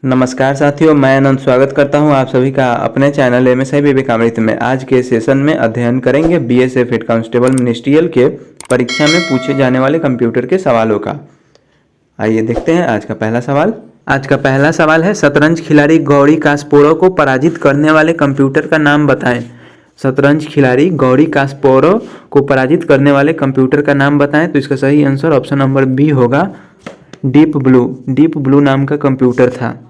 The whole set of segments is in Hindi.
नमस्कार साथियों, मैं अनंत स्वागत करता हूं आप सभी का अपने चैनल एमएसआई विवेकामृत में। आज के सेशन में अध्ययन करेंगे बीएसएफ हेड कांस्टेबल मिनिस्ट्रियल के परीक्षा में पूछे जाने वाले कंप्यूटर के सवालों का। आइए देखते हैं आज का पहला सवाल। आज का पहला सवाल है, शतरंज खिलाड़ी गौरी कास्पारोव को पराजित करने वाले कंप्यूटर का नाम बताएं। शतरंज खिलाड़ी गौरी कास्पारोव को पराजित करने वाले कंप्यूटर का नाम बताएं। तो इसका सही आंसर ऑप्शन नंबर बी होगा, डीप ब्लू। डीप ब्लू नाम का कंप्यूटर था।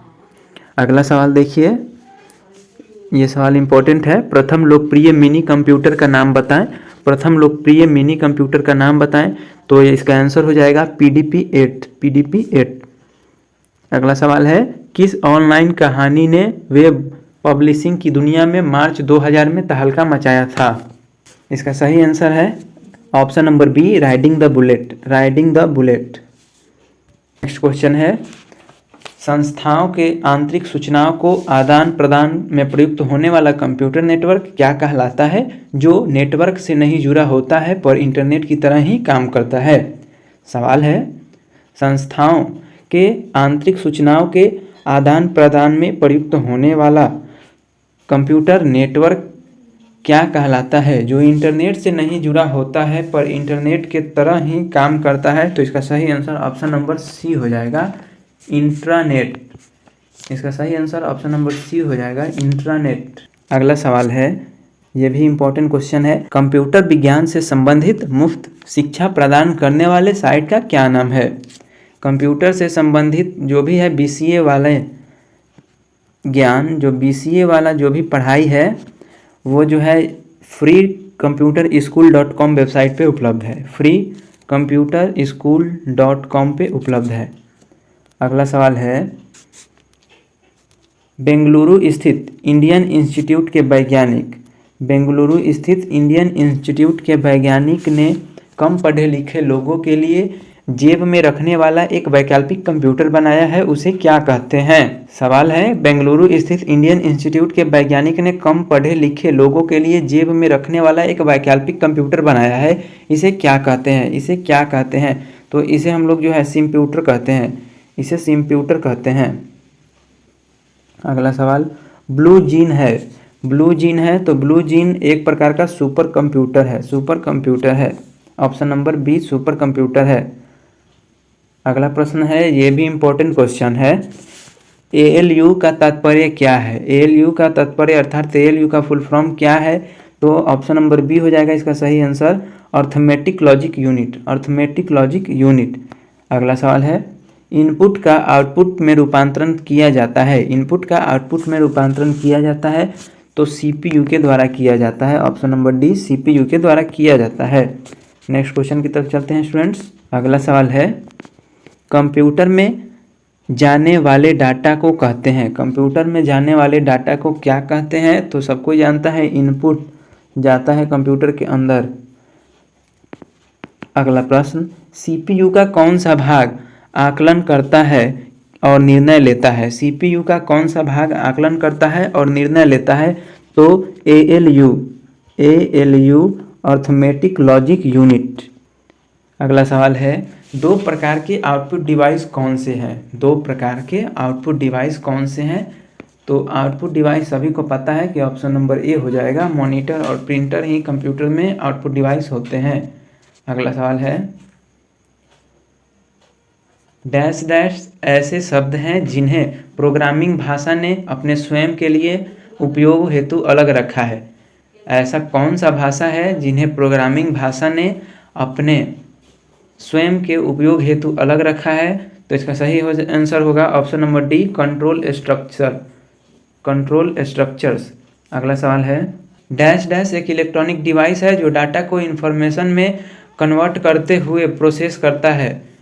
अगला सवाल देखिए, ये सवाल इंपॉर्टेंट है। प्रथम लोकप्रिय मिनी कंप्यूटर का नाम बताएं। प्रथम लोकप्रिय मिनी कंप्यूटर का नाम बताएं। तो इसका आंसर हो जाएगा PDP-8। PDP-8। अगला सवाल है, किस ऑनलाइन कहानी ने वेब पब्लिशिंग की दुनिया में मार्च 2000 में तहलका मचाया था? इसका सही आंसर है option number B, riding the bullet. Riding the bullet. Next question है, संस्थाओं के आंतरिक सूचनाओं को आदान प्रदान में प्रयुक्त होने वाला कंप्यूटर नेटवर्क क्या कहलाता है, जो नेटवर्क से नहीं जुड़ा होता है पर इंटरनेट की तरह ही काम करता है? सवाल है, संस्थाओं के आंतरिक सूचनाओं के आदान प्रदान में प्रयुक्त होने वाला कंप्यूटर नेटवर्क क्या कहलाता है, जो इंटरनेट से नहीं जुड़ा होता है पर इंटरनेट के तरह ही काम करता है? तो इसका सही आंसर ऑप्शन नंबर सी हो जाएगा, इंट्रानेट। इसका सही आंसर ऑप्शन नंबर सी हो जाएगा, इंट्रानेट। अगला सवाल है, यह भी इम्पोर्टेंट क्वेश्चन है। कंप्यूटर विज्ञान से संबंधित मुफ्त शिक्षा प्रदान करने वाले साइट का क्या नाम है? कंप्यूटर से संबंधित जो भी है BCA वाले ज्ञान, जो BCA वाला जो भी पढ़ाई है वो जो है freecomputerschool.com वेबसाइट पे उपलब्ध है। freecomputerschool.com पे उपलब्ध है। अगला सवाल है, बेंगलुरु स्थित इंडियन इंस्टीट्यूट के वैज्ञानिक बेंगलुरु स्थित इंडियन इंस्टीट्यूट के वैज्ञानिक ने कम पढ़े लिखे लोगों के लिए जेब में रखने वाला एक वैकल्पिक कंप्यूटर बनाया है, उसे क्या कहते हैं? सवाल है, बेंगलुरु स्थित इंडियन इंस्टीट्यूट के वैज्ञानिक ने कम पढ़े लिखे लोगों के लिए जेब में रखने वाला एक वैकल्पिक कंप्यूटर बनाया है, इसे क्या कहते हैं? इसे क्या कहते हैं? तो इसे हम लोग जो है सिम्प्यूटर कहते हैं। इसे सिम्प्यूटर कहते हैं। अगला सवाल, ब्लू जीन है। ब्लू जीन है तो ब्लू जीन एक प्रकार का सुपर कंप्यूटर है। सुपर कंप्यूटर है। Option number B, supercomputer है। अगला प्रश्न है, ये भी इम्पोर्टेंट क्वेश्चन है। ALU का तात्पर्य क्या है? ALU का तात्पर्य अर्थात ALU का फुल फॉर्म क्या है? तो ऑप्शन नंबर बी हो जाएगा इसका सही answer, arithmetic logic unit. Arithmetic logic unit. अगला सवाल है, इनपुट का आउटपुट में रूपांतरण किया जाता है। इनपुट का आउटपुट में रूपांतरण किया जाता है तो CPU के द्वारा किया जाता है। ऑप्शन नंबर डी, CPU के द्वारा किया जाता है। नेक्स्ट क्वेश्चन की तरफ चलते हैं स्टूडेंट्स। अगला सवाल है, कंप्यूटर में जाने वाले डाटा को कहते हैं। कंप्यूटर में जाने वाले डाटा को क्या कहते हैं? तो सबको जानता है, इनपुट जाता है कंप्यूटर के अंदर। अगला प्रश्न, CPU का कौन सा भाग आकलन करता है और निर्णय लेता है? CPU का कौन सा भाग आकलन करता है और निर्णय लेता है? तो ALU अर्थमेटिक लॉजिक यूनिट। अगला सवाल है, दो प्रकार के आउटपुट डिवाइस कौन से हैं? दो प्रकार के आउटपुट डिवाइस कौन से हैं? तो आउटपुट डिवाइस सभी को पता है कि ऑप्शन नंबर ए हो जाएगा, मॉनिटर और प्रिंटर ही कंप्यूटर में आउटपुट डिवाइस होते हैं। अगला सवाल है, डैश डैश ऐसे शब्द हैं जिन्हें प्रोग्रामिंग भाषा ने अपने स्वयं के लिए उपयोग हेतु अलग रखा है। ऐसा कौन सा भाषा है जिन्हें प्रोग्रामिंग भाषा ने अपने स्वयं के उपयोग हेतु अलग रखा है? तो इसका सही आंसर होगा option number D, control structure. Control structures. अगला सवाल है, डैश डैश एक इलेक्ट्रॉनिक डिवाइस है जो डाटा को इंफॉर्मेशन में कन्वर्ट करते हुए प्रोसेस करता है।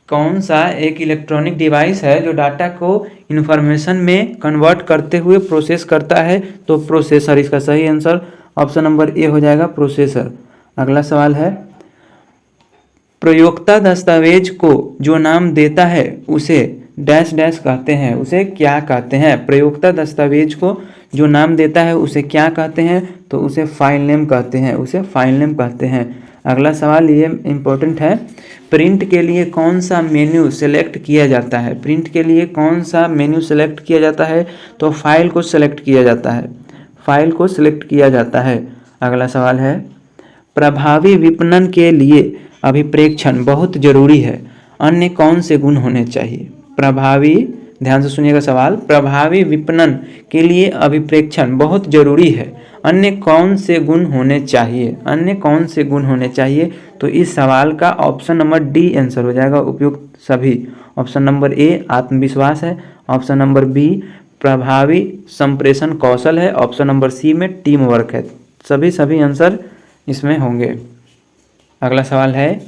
कौन सा एक इलेक्ट्रॉनिक डिवाइस है जो डाटा को इंफॉर्मेशन में कन्वर्ट करते हुए प्रोसेस करता है? तो प्रोसेसर। इसका सही आंसर ऑप्शन नंबर ए हो जाएगा, प्रोसेसर। अगला सवाल है, प्रयोक्ता दस्तावेज को जो नाम देता है उसे डैश डैश कहते हैं। उसे क्या कहते हैं? प्रयोक्ता दस्तावेज को जो नाम देता है उसे क्या कहते हैं? तो उसे फाइल नेम कहते हैं। उसे फाइल नेम कहते हैं। अगला सवाल ये इम्पोर्टेंट है, प्रिंट के लिए कौन सा मेन्यू सेलेक्ट किया जाता है? प्रिंट के लिए कौन सा मेन्यू सेलेक्ट किया जाता है? तो फाइल को सेलेक्ट किया जाता है, फाइल को सिलेक्ट किया जाता है। अगला सवाल है, प्रभावी विपणन के लिए अभिप्रेक्षण बहुत जरूरी है, अन्य कौन से गुण होने चाहिए? प्रभावी, ध्यान से सुनिएगा सवाल, प्रभावी विपणन के लिए अभिप्रेक्षण बहुत जरूरी है, अन्य कौन से गुण होने चाहिए? अन्य कौन से गुण होने चाहिए? तो इस सवाल का ऑप्शन नंबर डी आंसर हो जाएगा, उपयुक्त सभी। ऑप्शन नंबर ए आत्मविश्वास है, ऑप्शन नंबर बी प्रभावी संप्रेषण कौशल है, ऑप्शन नंबर सी में टीम वर्क है। सभी आंसर इसमें होंगे। अगला सवाल है,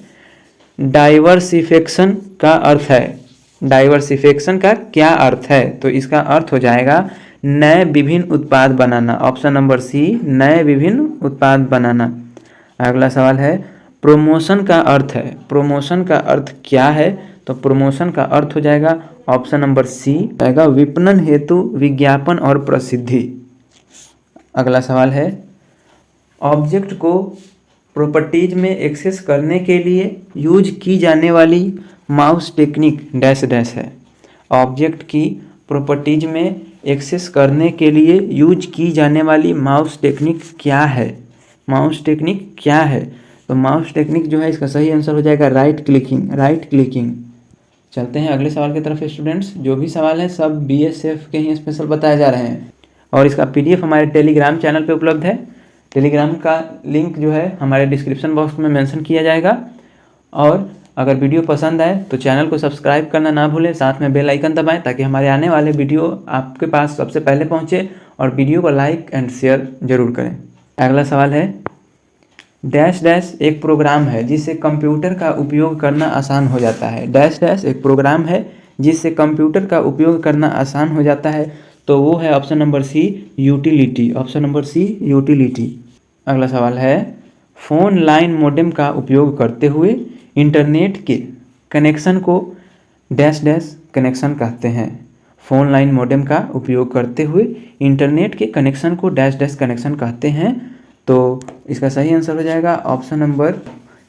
डाइवर्सिफिकेशन का अर्थ है, डाइवर्सिफिकेशन का क्या अर्थ है? तो इसका अर्थ हो जाएगा नए विभिन्न उत्पाद बनाना, ऑप्शन नंबर सी नए विभिन्न उत्पाद बनाना। अगला सवाल है, प्रोमोशन का अर्थ है, प्रोमोशन का अर्थ क्या है? तो प्रोमोशन का अर्थ हो जाएगा ऑप्शन नंबर सी आएगा विपणन हेतु विज्ञापन और प्रसिद्धि। अगला सवाल है, ऑब्जेक्ट को प्रॉपर्टीज में एक्सेस करने के लिए यूज की जाने वाली माउस टेक्निक डैश डैश है। ऑब्जेक्ट की प्रॉपर्टीज में एक्सेस करने के लिए यूज की जाने वाली माउस टेक्निक क्या है? माउस टेक्निक क्या है? तो माउस टेक्निक जो है इसका सही आंसर हो जाएगा राइट क्लिकिंग, राइट क्लिकिंग। चलते हैं अगले सवाल की तरफ स्टूडेंट्स। जो भी सवाल है सब बीएसएफ के ही स्पेशल बताए जा रहे हैं और इसका पीडीएफ हमारे टेलीग्राम चैनल पे उपलब्ध है। टेलीग्राम का लिंक जो है हमारे डिस्क्रिप्शन बॉक्स में मेंशन किया जाएगा। और अगर वीडियो पसंद आए तो चैनल को सब्सक्राइब करना ना भूलें, साथ में बेल आइकन दबाएं ताकि हमारे आने वाले वीडियो आपके पास सबसे पहले पहुंचे, और वीडियो को लाइक एंड शेयर जरूर करें। अगला सवाल है, डैश डैश एक प्रोग्राम है जिससे कंप्यूटर का उपयोग करना आसान हो जाता है। डैश डैश एक प्रोग्राम है जिससे कंप्यूटर का उपयोग करना आसान हो जाता है, तो वो है option number C utility, option number C utility. अगला सवाल है, फ़ोन लाइन मॉडेम का उपयोग करते हुए इंटरनेट के कनेक्शन को डैश डैश कनेक्शन कहते हैं। फ़ोन लाइन मॉडेम का उपयोग करते हुए इंटरनेट के कनेक्शन को डैश डैश कनेक्शन कहते हैं, तो इसका सही आंसर हो जाएगा ऑप्शन नंबर,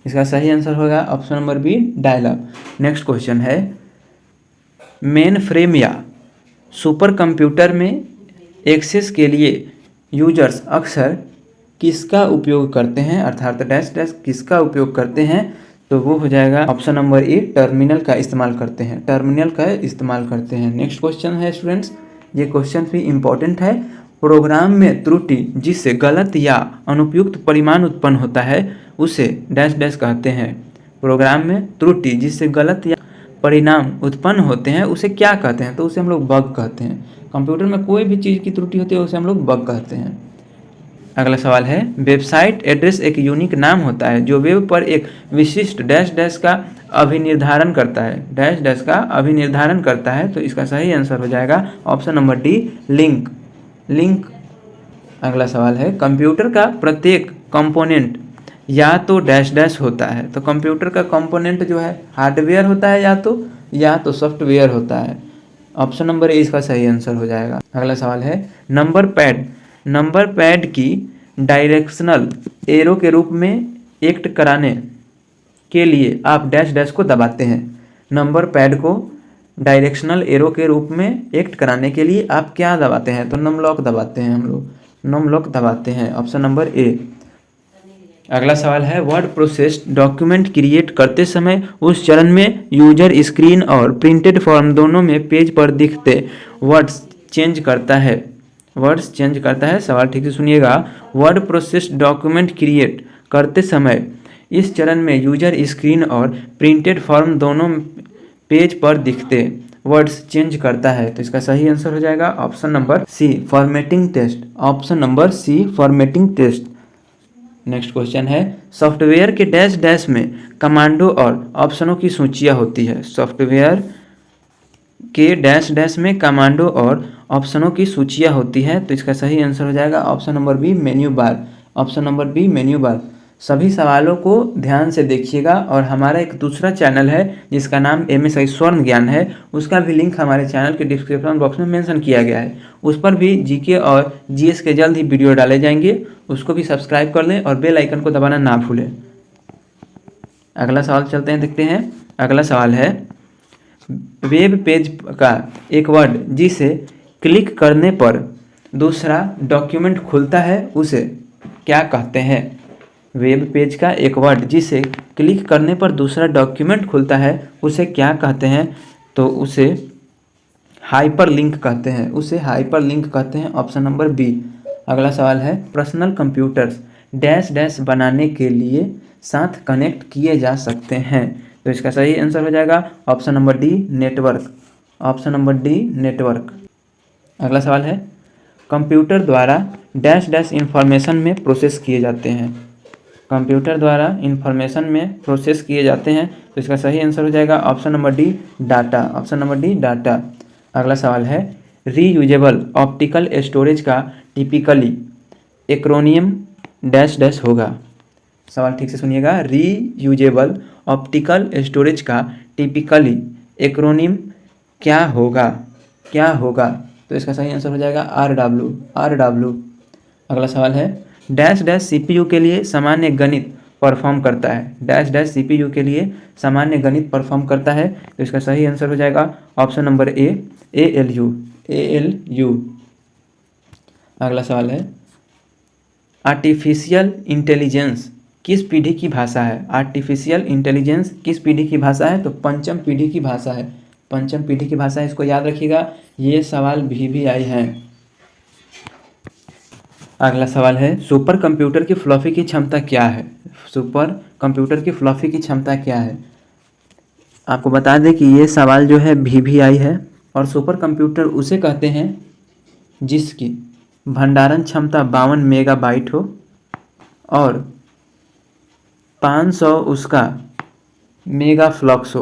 इसका सही आंसर होगा option number B dial up. Next question है, मेन फ्रेम या सुपर कंप्यूटर में एक्सेस के लिए यूजर्स अक्सर किसका उपयोग करते हैं, अर्थात डैश डैश किसका उपयोग करते हैं? तो वो हो जाएगा ऑप्शन नंबर ए टर्मिनल का इस्तेमाल करते हैं, टर्मिनल का इस्तेमाल करते हैं। नेक्स्ट क्वेश्चन है स्टूडेंट्स, ये क्वेश्चन भी इम्पोर्टेंट है। प्रोग्राम में त्रुटि जिससे गलत या अनुपयुक्त परिणाम उत्पन्न होता है उसे डैश डैश कहते हैं। प्रोग्राम में त्रुटि जिससे गलत या परिणाम उत्पन्न होते हैं उसे क्या कहते हैं? तो उसे हम लोग बग कहते हैं। कंप्यूटर में कोई भी चीज़ की त्रुटि होती है उसे हम लोग बग कहते हैं। अगला सवाल है, वेबसाइट एड्रेस एक यूनिक नाम होता है जो वेब पर एक विशिष्ट डैश डैश का अभिनिर्धारण करता है, डैश डैश का अभिनिर्धारण करता है, तो इसका सही आंसर हो जाएगा option number D link, link. अगला सवाल है, कंप्यूटर का प्रत्येक कंपोनेंट या तो डैश डैश होता है। तो कंप्यूटर का कंपोनेंट जो है हार्डवेयर होता है या तो सॉफ्टवेयर होता है। ऑप्शन नंबर ए इसका सही आंसर हो जाएगा। अगला सवाल है, नंबर पैड, नंबर पैड की डायरेक्शनल एरो के रूप में एक्ट कराने के लिए आप डैश डैश को दबाते हैं। नंबर पैड को डायरेक्शनल एरो के रूप में एक्ट कराने के लिए आप क्या दबाते हैं? तो नम लॉक दबाते हैं, हम लोग नम लॉक दबाते हैं, ऑप्शन नंबर ए। अगला सवाल है, वर्ड प्रोसेस डॉक्यूमेंट क्रिएट करते समय उस चरण में यूजर स्क्रीन और प्रिंटेड फॉर्म दोनों में पेज पर दिखते वर्ड्स चेंज करता है, वर्ड्स चेंज करता है। सवाल ठीक से सुनिएगा, वर्ड प्रोसेस डॉक्यूमेंट क्रिएट करते समय इस चरण में यूजर स्क्रीन और प्रिंटेड फॉर्म दोनों पेज पर दिखते वर्ड्स चेंज करता है, तो इसका सही आंसर हो जाएगा option number C formatting test, option number C formatting test. Next question है, सॉफ्टवेयर के डैश डैश में कमांडो और ऑप्शनों की सूचियाँ होती है। सॉफ्टवेयर के डैश डैश में कमांडो और ऑप्शनों की सूचियाँ होती है, तो इसका सही आंसर हो जाएगा option number B menu bar, option number B menu bar. सभी सवालों को ध्यान से देखिएगा और हमारा एक दूसरा चैनल है जिसका नाम MSI स्वर्ण ज्ञान है, उसका भी लिंक हमारे चैनल के डिस्क्रिप्शन बॉक्स में मेंशन किया गया है। उस पर भी जीके और जीएस के जल्द ही वीडियो डाले जाएंगे, उसको भी सब्सक्राइब कर लें और बेल आइकन को दबाना ना भूलें। अगला सवाल चलते हैं, देखते हैं। अगला सवाल है, वेब पेज का एक वर्ड जिसे क्लिक करने पर दूसरा डॉक्यूमेंट खुलता है उसे क्या कहते हैं? वेब पेज का एक वर्ड जिसे क्लिक करने पर दूसरा डॉक्यूमेंट खुलता है उसे क्या कहते हैं? तो उसे हाइपर लिंक कहते हैं, उसे हाइपर लिंक कहते हैं। Option number B. अगला सवाल है, पर्सनल कंप्यूटर्स डैश डैश बनाने के लिए साथ कनेक्ट किए जा सकते हैं। तो इसका सही आंसर हो जाएगा option number D, network. Option number D, network. अगला सवाल है, कंप्यूटर द्वारा डैश डैश इंफॉर्मेशन में प्रोसेस किए जाते हैं। कंप्यूटर द्वारा इंफॉर्मेशन में प्रोसेस किए जाते हैं। तो इसका सही आंसर हो जाएगा option number D, data. Option number D, data. अगला सवाल है, रीयूजेबल ऑप्टिकल स्टोरेज का टिपिकली एक्रोनियम डैश डैश होगा। सवाल ठीक से सुनिएगा, रीयूजेबल ऑप्टिकल स्टोरेज का टिपिकली एक्रोनिम क्या होगा? क्या होगा? तो इसका सही आंसर हो जाएगा RW, RW। अगला सवाल है, डैश डैश CPU के लिए सामान्य गणित परफॉर्म करता है। डैश डैश CPU के लिए सामान्य गणित परफॉर्म करता है। तो इसका सही आंसर हो जाएगा ऑप्शन नंबर ए, ALU, ALU। अगला सवाल है, आर्टिफिशियल इंटेलिजेंस किस पीढ़ी की भाषा है? आर्टिफिशियल इंटेलिजेंस किस पीढ़ी की भाषा है? तो पंचम पीढ़ी की भाषा है, पंचम पीढ़ी की भाषा है। इसको याद रखिएगा, ये सवाल भी आए हैं। अगला सवाल है, सुपर कंप्यूटर की फ्लॉपी की क्षमता क्या है? सुपर कंप्यूटर की फ्लॉपी की क्षमता क्या है? आपको बता दें कि ये सवाल जो है भी आई है। और सुपर कंप्यूटर उसे कहते हैं जिसकी भंडारण क्षमता 52 मेगाबाइट हो और 500 उसका मेगा फ्लॉप्स हो,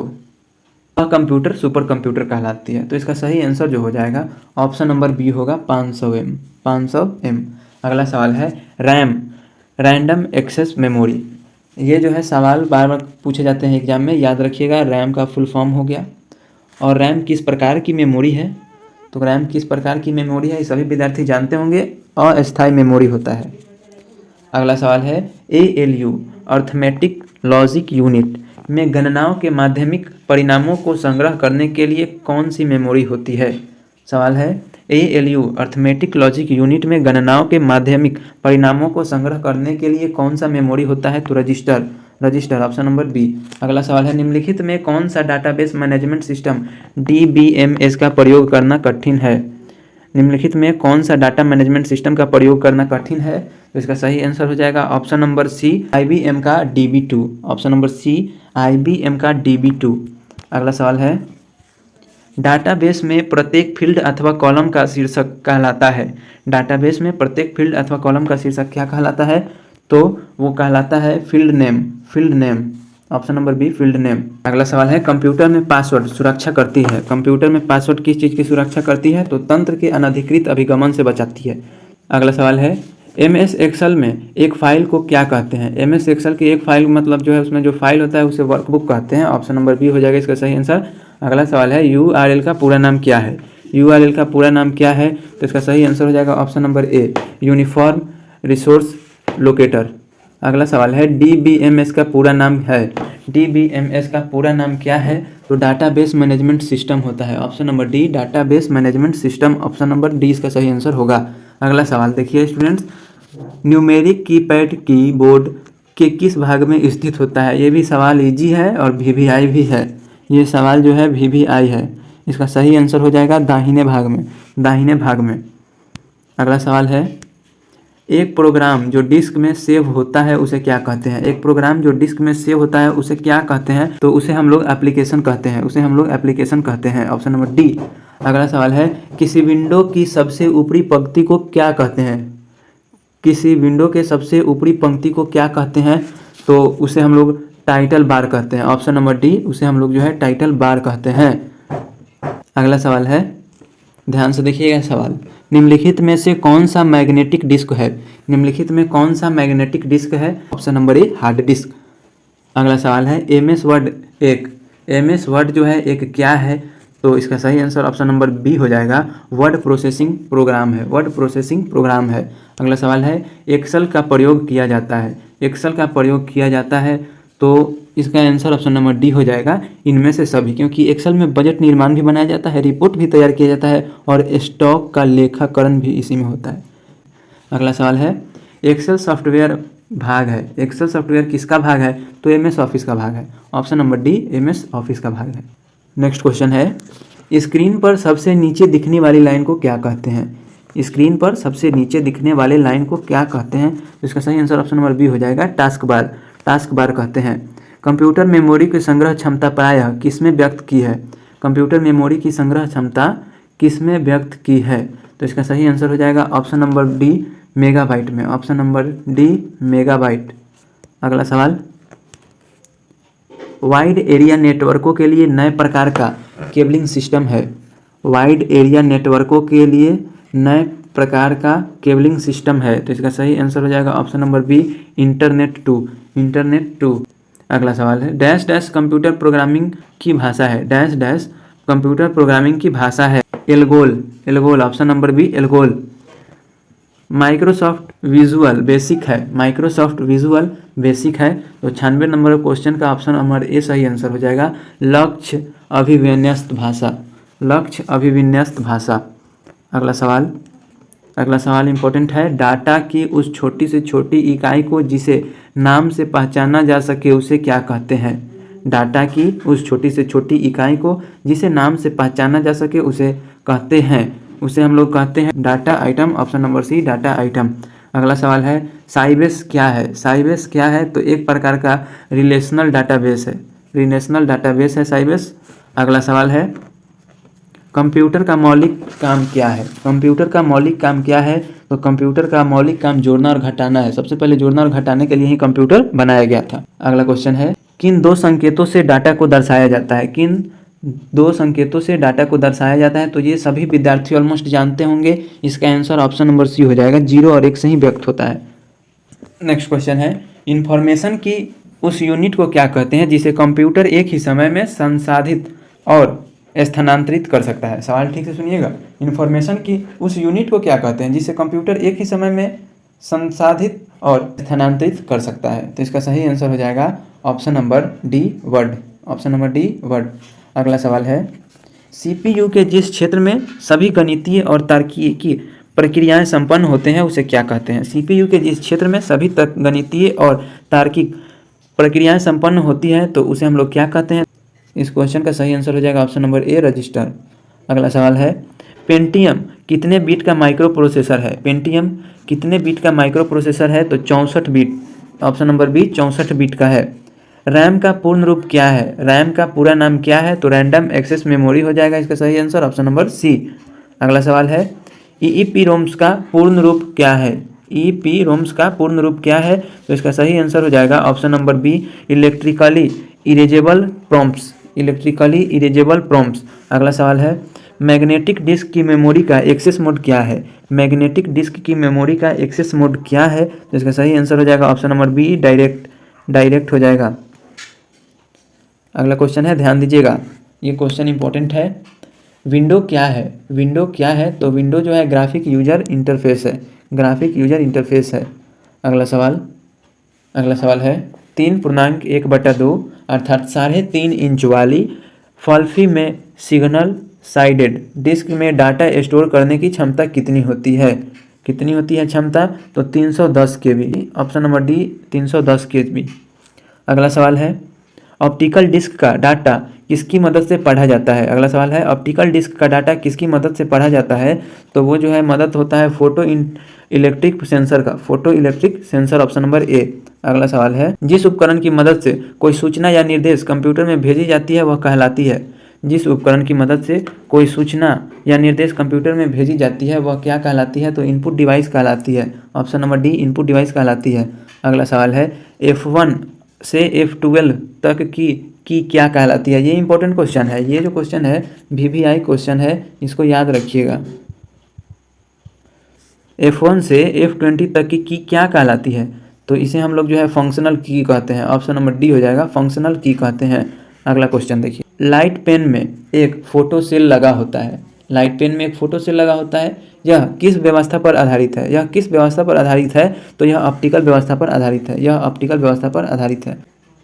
वह कंप्यूटर सुपर कंप्यूटर कहलाती है। तो इसका सही आंसर जो हो जाएगा ऑप्शन नंबर बी होगा 500M, 500M। अगला सवाल है, रैम रैंडम एक्सेस मेमोरी। ये जो है सवाल बार बार पूछे जाते हैं एग्जाम में, याद रखिएगा। रैम का फुल फॉर्म हो गया। और रैम किस प्रकार की मेमोरी है? तो रैम किस प्रकार की मेमोरी है ये सभी विद्यार्थी जानते होंगे, अस्थायी मेमोरी होता है। अगला सवाल है, ALU अर्थमेटिक लॉजिक यूनिट में गणनाओं के माध्यमिक परिणामों को संग्रह करने के लिए कौन सी मेमोरी होती है? सवाल है, ALU अर्थमेटिक लॉजिक यूनिट में गणनाओं के माध्यमिक परिणामों को संग्रह करने के लिए कौन सा मेमोरी होता है? तो register, register. Option number B. अगला सवाल है, निम्नलिखित में कौन सा डाटाबेस मैनेजमेंट सिस्टम DBMS का प्रयोग करना कठिन है? निम्नलिखित में कौन सा डाटा मैनेजमेंट सिस्टम का प्रयोग करना कठिन है? तो इसका सही आंसर हो जाएगा ऑप्शन नंबर सी, IBM का DB2। ऑप्शन नंबर सी, IBM का DB2। अगला सवाल है, डाटाबेस में प्रत्येक फील्ड अथवा कॉलम का शीर्षक कहलाता है। डाटाबेस में प्रत्येक फील्ड अथवा कॉलम का शीर्षक क्या कहलाता है? तो वो कहलाता है field name, field name. Option number B, field name. अगला सवाल है, कंप्यूटर में पासवर्ड सुरक्षा करती है। कंप्यूटर में पासवर्ड किस चीज़ की सुरक्षा करती है? तो तंत्र के अनधिकृत अभिगमन से बचाती है। अगला सवाल है, MS एक्सेल में एक फाइल को क्या कहते हैं? MS एक्सेल की एक फाइल मतलब जो है उसमें जो फाइल होता है उसे वर्कबुक कहते हैं। ऑप्शन नंबर बी हो जाएगा इसका सही आंसर। अगला सवाल है, URL का पूरा नाम क्या है? URL का पूरा नाम क्या है? तो इसका सही आंसर हो जाएगा ऑप्शन नंबर ए, यूनिफॉर्म रिसोर्स लोकेटर। अगला सवाल है, DBMS का पूरा नाम है। DBMS का पूरा नाम क्या है? तो डाटाबेस मैनेजमेंट सिस्टम होता है। Option number D, database management system. Option number D इसका सही आंसर होगा। अगला सवाल देखिए स्टूडेंट्स, न्यूमेरिक कीपैड कीबोर्ड के किस भाग में स्थित होता है? ये भी सवाल इजी है और VBI भी है। ये सवाल जो है VBI है। इसका सही आंसर हो जाएगा दाहिने भाग में, दाहिने भाग में। अगला सवाल है, एक प्रोग्राम जो डिस्क में सेव होता है उसे क्या कहते हैं? एक प्रोग्राम जो डिस्क में सेव होता है उसे क्या कहते हैं? तो उसे हम लोग एप्लीकेशन कहते हैं, उसे हम लोग एप्लीकेशन कहते हैं। Option number D. अगला सवाल है, किसी विंडो की सबसे ऊपरी पंक्ति को क्या कहते हैं? किसी विंडो के सबसे ऊपरी पंक्ति को क्या कहते हैं? तो उसे हम लोग टाइटल बार कहते हैं। ऑप्शन नंबर डी, उसे हम लोग जो है टाइटल बार कहते हैं। अगला सवाल है, ध्यान से देखिएगा सवाल, निम्नलिखित में से कौन सा मैग्नेटिक डिस्क है? निम्नलिखित में कौन सा मैग्नेटिक डिस्क है? ऑप्शन नंबर ए, हार्ड डिस्क। अगला सवाल है, MS वर्ड एक, MS वर्ड जो है एक क्या है? तो इसका सही आंसर ऑप्शन नंबर बी हो जाएगा, वर्ड प्रोसेसिंग प्रोग्राम है, वर्ड प्रोसेसिंग प्रोग्राम है। अगला सवाल है, एक्सेल का प्रयोग किया जाता है। एक्सेल का प्रयोग किया जाता है तो इसका आंसर ऑप्शन नंबर डी हो जाएगा, इनमें से सभी, क्योंकि एक्सेल में बजट निर्माण भी बनाया जाता है, रिपोर्ट भी तैयार किया जाता है और स्टॉक का लेखाकरण भी इसी में होता है। अगला सवाल है, एक्सेल सॉफ्टवेयर भाग है, एक्सेल सॉफ्टवेयर किसका भाग है? तो एमएस ऑफिस का भाग है। Option number D MS office का भाग है। नेक्स्ट क्वेश्चन है, स्क्रीन पर सबसे नीचे दिखने वाली लाइन को क्या कहते हैं? स्क्रीन पर सबसे नीचे दिखने वाले लाइन को क्या कहते हैं? तो इसका सही आंसर ऑप्शन नंबर बी हो जाएगा, टास्क बार। टास्क बार कहते हैं। कंप्यूटर मेमोरी की संग्रह क्षमता प्रायः किसमें व्यक्त की है? कंप्यूटर मेमोरी की संग्रह क्षमता किसमें व्यक्त की है? तो इसका सही आंसर हो जाएगा ऑप्शन नंबर डी, मेगाबाइट में। Option number D, megabyte. अगला सवाल, वाइड एरिया नेटवर्कों के लिए नए प्रकार का केबलिंग सिस्टम है। वाइड एरिया नेटवर्कों के लिए नए प्रकार का केबलिंग सिस्टम है, तो इसका सही आंसर हो जाएगा option number B, internet two. Internet two. अगला सवाल है, डैश डैश कंप्यूटर प्रोग्रामिंग की भाषा है। डैश डैश कंप्यूटर प्रोग्रामिंग की भाषा है। ALGOL. ALGOL. Option number B, ALGOL. Microsoft Visual Basic है। माइक्रोसॉफ्ट विजुअल बेसिक है, तो 96 नंबर क्वेश्चन का ऑप्शन नंबर ए सही आंसर हो जाएगा, लक्ष्य अभिविन्यस्त भाषा। लक्ष्य अभिविन्यस्त भाषा। अगला सवाल, अगला सवाल इंपॉर्टेंट है, डाटा की उस छोटी से छोटी इकाई को जिसे नाम से पहचाना जा सके उसे क्या कहते हैं? डाटा की उस छोटी से छोटी इकाई को जिसे नाम से पहचाना जा सके उसे कहते हैं, उसे हम लोग कहते हैं data item. Option number C, data item. अगला सवाल है, साइबेस क्या है? साइबेस क्या है? तो एक प्रकार का रिलेशनल डाटाबेस है। रिलेशनल डाटाबेस है साइबेस। अगला सवाल है, कंप्यूटर का मौलिक काम क्या है? कंप्यूटर का मौलिक काम क्या है? तो कंप्यूटर का मौलिक काम जोड़ना और घटाना है। सबसे पहले जोड़ना और घटाने के लिए ही कंप्यूटर बनाया गया था। अगला क्वेश्चन है, किन दो संकेतों से डाटा को दर्शाया जाता है? किन दो संकेतों से डाटा को दर्शाया जाता है? तो ये सभी विद्यार्थी ऑलमोस्ट जानते होंगे। इसका आंसर ऑप्शन नंबर सी हो जाएगा, 0 और 1 से ही व्यक्त होता है। नेक्स्ट क्वेश्चन है, इंफॉर्मेशन की उस यूनिट को क्या कहते हैं जिसे कंप्यूटर एक ही समय में संसाधित और स्थानांतरित कर सकता है? सवाल ठीक से सुनिएगा। इंफॉर्मेशन की उस यूनिट को क्या कहते हैं जिसे कंप्यूटर एक ही समय में संसाधित और स्थानांतरित कर सकता है? तो इसका सही आंसर हो जाएगा option number D, word. Option number D, word. अगला सवाल है, सीपीयू के जिस क्षेत्र में सभी गणितीय और तार्किकी प्रक्रियाएं संपन्न होते हैं उसे क्या कहते हैं? सीपीयू के जिस क्षेत्र में सभी गणितीय और तार्किक प्रक्रियाएं संपन्न होती हैं तो उसे हम लोग क्या कहते हैं? इस क्वेश्चन का सही आंसर हो जाएगा ऑप्शन नंबर ए, रजिस्टर। अगला सवाल है, पेंटियम कितने बीट का माइक्रो प्रोसेसर है? पेंटियम कितने बीट का माइक्रो प्रोसेसर है? तो 64 bit. Option number B, 64 bit का है। रैम का पूर्ण रूप क्या है? रैम का पूरा नाम क्या है? तो रैंडम एक्सेस मेमोरी हो जाएगा इसका सही आंसर, ऑप्शन नंबर सी। अगला सवाल है, ईईपीरोम्स का पूर्ण रूप क्या है? ईईपीरोम्स का पूर्ण रूप क्या है? तो इसका सही आंसर हो जाएगा option number B, electrically erasable prompts. Electrically erasable prompts. अगला सवाल है, मैग्नेटिक डिस्क की मेमोरी का एक्सेस मोड क्या है? मैग्नेटिक डिस्क की मेमोरी का एक्सेस मोड क्या है? तो इसका सही आंसर हो जाएगा ऑप्शन नंबर बी, डायरेक्ट हो जाएगा। अगला क्वेश्चन है, ध्यान दीजिएगा, ये क्वेश्चन इंपॉर्टेंट है। विंडो क्या है? विंडो क्या है? तो विंडो जो है ग्राफिक यूजर इंटरफेस है। ग्राफिक यूजर इंटरफेस है। अगला सवाल है, 3.1/2 अर्थात 3.5 इंच वाली फ्लफी में सिग्नल साइडेड डिस्क में डाटा स्टोर करने की क्षमता कितनी होती है? कितनी होती है क्षमता? तो 310 KB। Option number D, 310 KB। अगला सवाल है, ऑप्टिकल डिस्क का डाटा किसकी मदद से पढ़ा जाता है? अगला सवाल है, ऑप्टिकल डिस्क का डाटा किसकी मदद से पढ़ा जाता है? तो वो जो है मदद होता है फोटो इलेक्ट्रिक सेंसर का। Photo electric sensor, option number ए। अगला सवाल है, जिस उपकरण की मदद से कोई सूचना या निर्देश कंप्यूटर में भेजी जाती है वह कहलाती है? जिस उपकरण की मदद से कोई सूचना या निर्देश कंप्यूटर में भेजी जाती है वह क्या कहलाती है? तो इनपुट डिवाइस कहलाती है। Option number D, input device कहलाती है। अगला सवाल है, F1 से F12 तक की क्या कहलाती है? ये इंपॉर्टेंट क्वेश्चन है। ये जो क्वेश्चन है VVI क्वेश्चन है, इसको याद रखिएगा। F1 से F20 तक की क्या कहलाती है? तो इसे हम लोग जो है फंक्शनल की कहते हैं। ऑप्शन नंबर डी हो जाएगा, फंक्शनल की कहते हैं। अगला क्वेश्चन देखिए, लाइट पेन में एक फोटो सेल लगा होता है। लाइट पेन में एक फोटो सेल लगा होता है, यह किस व्यवस्था पर आधारित है? यह किस व्यवस्था पर आधारित है? तो यह ऑप्टिकल व्यवस्था पर आधारित है। यह ऑप्टिकल व्यवस्था पर आधारित है।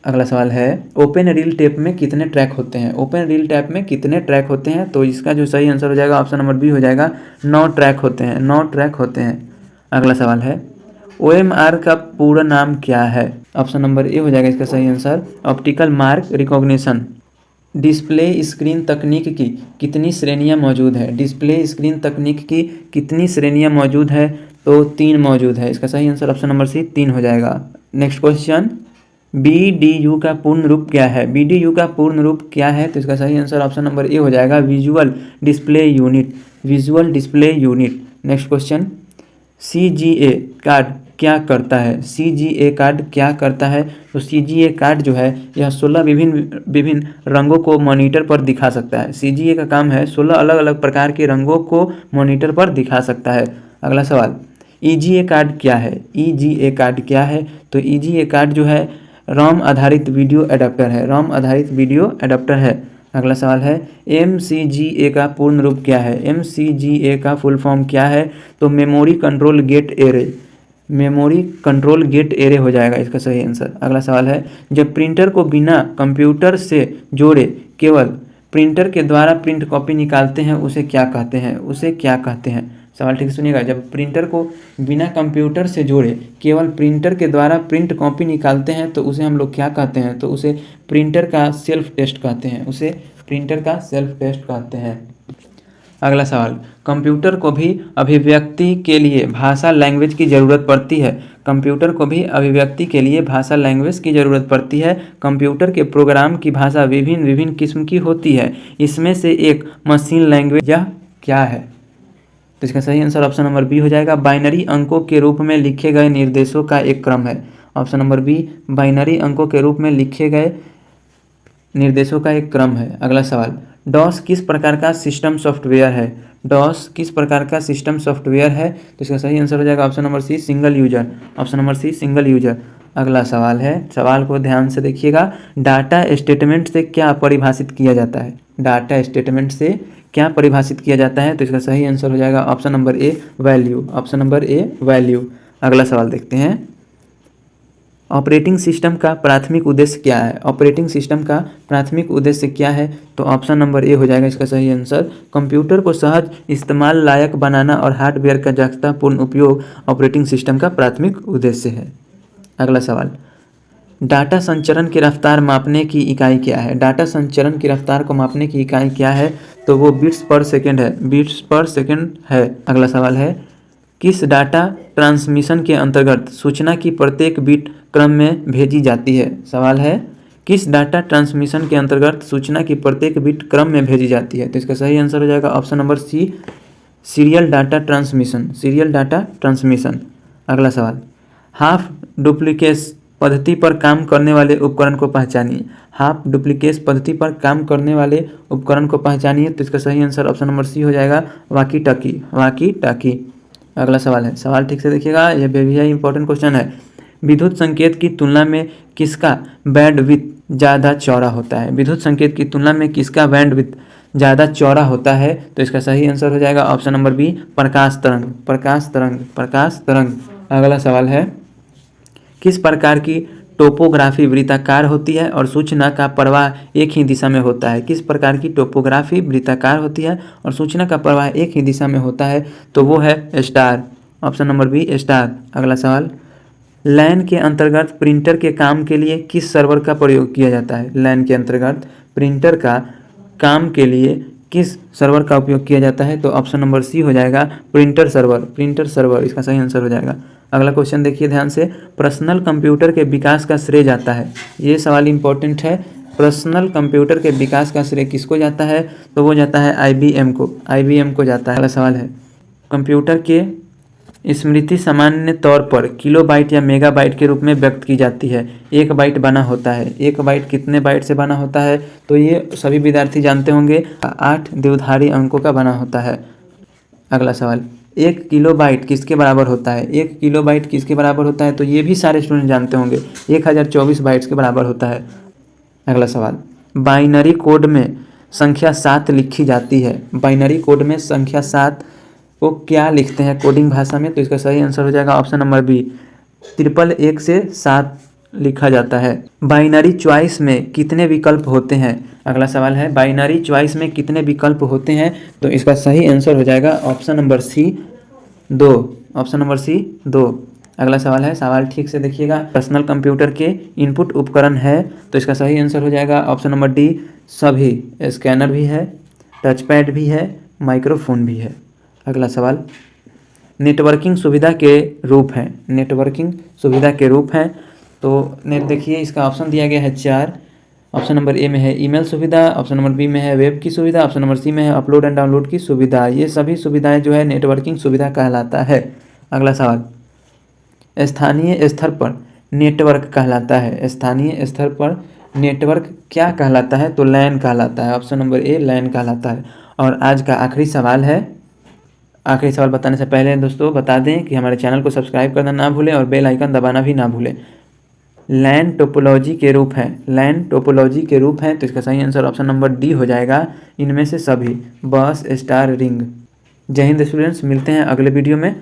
अगला सवाल है ओपन रील टेप में कितने ट्रैक होते हैं। ओपन रील टैप में कितने ट्रैक होते हैं, तो इसका जो सही आंसर हो जाएगा ऑप्शन नंबर बी हो जाएगा, 9 ट्रैक होते हैं, 9 ट्रैक होते हैं। अगला सवाल है OMR का पूरा नाम क्या है। ऑप्शन नंबर ए हो जाएगा इसका सही answer, optical mark recognition. Display screen तकनीक की कितनी श्रेणियां मौजूद है। डिस्प्ले स्क्रीन तकनीक की कितनी श्रेणियां मौजूद है, तो 3 मौजूद है। इसका सही आंसर ऑप्शन नंबर सी 3 हो जाएगा। नेक्स्ट क्वेश्चन, BDU का पूर्ण रूप क्या है। BDU का पूर्ण रूप क्या है, तो इसका सही आंसर ऑप्शन नंबर ए हो जाएगा, visual display unit, visual display unit. Next question, CGA card क्या करता है। CGA कार्ड क्या करता है, तो CGA कार्ड जो है यह 16 विभिन्न रंगों को मॉनिटर पर दिखा सकता है। CGA का काम है 16 अलग अलग प्रकार के रंगों को मॉनिटर पर दिखा सकता है। अगला सवाल, EGA कार्ड क्या है। EGA कार्ड क्या है, तो EGA कार्ड जो है रोम आधारित वीडियो एडाप्टर है, रोम आधारित वीडियो एडाप्टर है। अगला सवाल है MCGA का पूर्ण रूप क्या है। MCGA का फुल फॉर्म क्या है, तो memory control gate array, memory control gate array हो जाएगा इसका सही आंसर। अगला सवाल है जब प्रिंटर को बिना कंप्यूटर से जोड़े केवल प्रिंटर के द्वारा प्रिंट कॉपी निकालते हैं उसे क्या कहते हैं, उसे क्या कहते हैं। सवाल ठीक से सुनिएगा, जब प्रिंटर को बिना कंप्यूटर से जोड़े केवल प्रिंटर के द्वारा प्रिंट कॉपी निकालते हैं तो उसे हम लोग क्या कहते हैं, तो उसे प्रिंटर का सेल्फ टेस्ट कहते हैं, उसे प्रिंटर का सेल्फ टेस्ट कहते हैं। अगला सवाल, कंप्यूटर को भी अभिव्यक्ति के लिए भाषा लैंग्वेज की ज़रूरत पड़ती है। कंप्यूटर को भी अभिव्यक्ति के लिए भाषा लैंग्वेज की ज़रूरत पड़ती है। कंप्यूटर के प्रोग्राम की भाषा विभिन्न किस्म की होती है, इसमें से एक मशीन लैंग्वेज यह क्या है, तो इसका सही आंसर ऑप्शन नंबर बी हो जाएगा, बाइनरी अंकों के रूप में लिखे गए निर्देशों का एक क्रम है। ऑप्शन नंबर बी, बाइनरी अंकों के रूप में लिखे गए निर्देशों का एक क्रम है। अगला सवाल, डॉस किस प्रकार का सिस्टम सॉफ्टवेयर है। डॉस किस प्रकार का सिस्टम सॉफ्टवेयर है, तो इसका सही आंसर हो जाएगा option number C, single user. Option number C, single user. अगला सवाल है, सवाल को ध्यान से देखिएगा, डाटा स्टेटमेंट से क्या परिभाषित किया जाता है। डाटा स्टेटमेंट से क्या परिभाषित किया जाता है, तो इसका सही आंसर हो जाएगा ऑप्शन नंबर ए, वैल्यू। ऑप्शन नंबर ए, वैल्यू। अगला सवाल देखते हैं, ऑपरेटिंग सिस्टम का प्राथमिक उद्देश्य क्या है। ऑपरेटिंग सिस्टम का प्राथमिक उद्देश्य क्या है, तो ऑप्शन नंबर ए हो जाएगा इसका सही आंसर, कंप्यूटर को सहज इस्तेमाल लायक बनाना और हार्डवेयर का दक्षतापूर्ण उपयोग ऑपरेटिंग सिस्टम का प्राथमिक उद्देश्य है। अगला सवाल, डाटा संचरण की रफ्तार मापने की इकाई क्या है। डाटा संचरण की रफ्तार को मापने की इकाई क्या है, तो वो बिट्स पर सेकेंड है, बिट्स पर सेकेंड है। अगला सवाल है, किस डाटा ट्रांसमिशन के अंतर्गत सूचना की प्रत्येक बिट क्रम में भेजी जाती है। सवाल है, किस डाटा ट्रांसमिशन के अंतर्गत सूचना की प्रत्येक बिट क्रम में भेजी जाती है, तो इसका सही आंसर हो जाएगा option number C, serial data transmission, serial data transmission. अगला सवाल, हाफ डुप्लीकेश पद्धति पर काम करने वाले उपकरण को पहचानिए। हाफ डुप्लीकेश पद्धति पर काम करने वाले उपकरण को पहचानिए, तो इसका सही आंसर ऑप्शन नंबर सी हो जाएगा, वाकी टाकी, वाकी टाकी। अगला सवाल है, सवाल ठीक से देखिएगा, यह बेहद इंपॉर्टेंट क्वेश्चन है, विद्युत संकेत की तुलना में किसका बैंडविड्थ ज़्यादा चौड़ा होता है। विद्युत संकेत की तुलना में किसका बैंडविड्थ ज़्यादा चौड़ा होता है, तो इसका सही आंसर हो जाएगा ऑप्शन नंबर बी, प्रकाश तरंग, प्रकाश तरंग, प्रकाश तरंग। अगला सवाल है, किस प्रकार की टोपोग्राफी वृत्ताकार होती है और सूचना का प्रवाह एक ही दिशा में होता है। किस प्रकार की टोपोग्राफी वृत्ताकार होती है और सूचना का प्रवाह एक ही दिशा में होता है, तो वो है star. Option number B, star. अगला सवाल, लैन के अंतर्गत प्रिंटर के काम के लिए किस सर्वर का प्रयोग किया जाता है। लैन के अंतर्गत प्रिंटर का काम के लिए किस सर्वर का उपयोग किया जाता है, तो ऑप्शन नंबर सी हो जाएगा, प्रिंटर सर्वर, प्रिंटर सर्वर इसका सही आंसर हो जाएगा। अगला क्वेश्चन देखिए ध्यान से, पर्सनल कंप्यूटर के विकास का श्रेय जाता है। ये सवाल इंपॉर्टेंट है, पर्सनल कंप्यूटर के विकास का श्रेय किसको जाता है, तो वो जाता है IBM को, IBM को जाता है। अगला सवाल है, कंप्यूटर के स्मृति सामान्य तौर पर किलोबाइट या मेगाबाइट के रूप में व्यक्त की जाती है। एक बाइट बना होता है, एक बाइट कितने बाइट से बना होता है, तो ये सभी विद्यार्थी जानते होंगे, 8 द्विधारी अंकों का बना होता है। अगला सवाल, 1 किलोबाइट किसके बराबर होता है। 1 किलोबाइट किसके बराबर होता है, तो ये भी सारे स्टूडेंट जानते होंगे, 1024 बाइट्स के बराबर होता है। अगला सवाल, बाइनरी कोड में संख्या 7 लिखी जाती है। बाइनरी कोड में संख्या 7 को क्या लिखते हैं कोडिंग भाषा में, तो इसका सही आंसर हो जाएगा ऑप्शन नंबर बी, 111 से 7 लिखा जाता है। बाइनरी चॉइस में कितने विकल्प होते हैं? अगला सवाल है बाइनरी चॉइस में कितने विकल्प होते हैं? तो इसका सही आंसर हो जाएगा option number C 2। Option number C 2। अगला सवाल है, सवाल ठीक से देखिएगा। पर्सनल कंप्यूटर के इनपुट उपकरण है, तो इसका सही आंसर हो जाएगा ऑप्शन नंबर डी सभी। स्कैनर भी है, टच पैड भी है, माइक्रोफोन भी है। अगला सवाल, नेटवर्किंग सुविधा के रूप हैं। नेटवर्किंग सुविधा के रूप हैं, तो नेट देखिए इसका ऑप्शन दिया गया है 4। ऑप्शन नंबर ए में है ईमेल सुविधा, ऑप्शन नंबर बी में है वेब की सुविधा, ऑप्शन नंबर सी में है अपलोड एंड डाउनलोड की सुविधा। ये सभी सुविधाएं जो है नेटवर्किंग सुविधा कहलाता है। अगला सवाल, स्थानीय स्तर पर नेटवर्क कहलाता है। स्थानीय स्तर पर नेटवर्क क्या कहलाता है? तो लैन कहलाता है। ऑप्शन नंबर ए लैन कहलाता है। और आज का आखिरी सवाल है। आखिरी सवाल बताने से पहले दोस्तों बता दें कि हमारे चैनल को सब्सक्राइब करना ना भूलें और बेल आइकन दबाना भी ना भूलें। लैन टोपोलॉजी के रूप है। लैन टोपोलॉजी के रूप है, तो इसका सही आंसर ऑप्शन नंबर डी हो जाएगा, इनमें से सभी। बस, स्टार, रिंग। जय हिंद स्टूडेंट्स, मिलते हैं अगले वीडियो में।